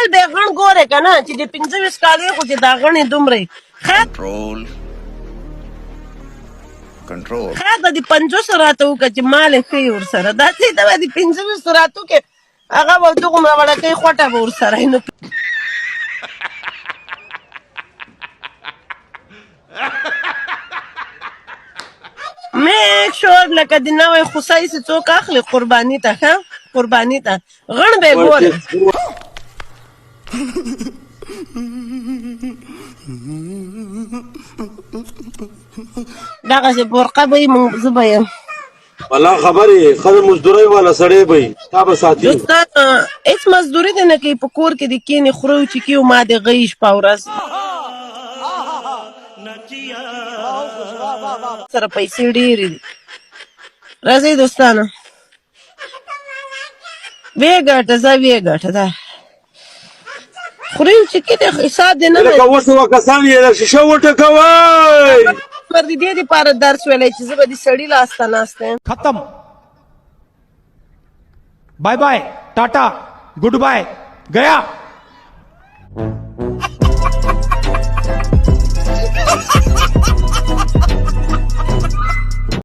ټول به غڼ ګوره که نه چې د 25 کالو خو چې دا غڼې دومره خیر د 50 راته وکړه چې مال یې ښه ورسره داسې ته به د 25 راته وکړې هغه به دغومره وړکۍ خوټه به ورسره وي نو میک شور لکه د نوی خوسۍ چې څوک اخلي قرباني ته ښه قرباني ته غڼ به یې ګوره دغسې برقه به یې زه به یم والله خبرې ښه د مزدورۍ والا سړی به یي تا به ساتي دوستان هېڅ مزدوري دې نه کوي په کور کې د کښېني خورو چکي او ما د غي شپه ورځ سره پیسې ډېرې دي راځئ دوستانو ویې ګټه ځه ویې ګټه ده خوري چکي د حساب دې نه لکه اوس یوه کسان یې د شیشه وټکوئ پر د دې دپاره درس ویلی چې زه به د سړي لاسته ناسته یم खत्म bye bye tata goodbye गया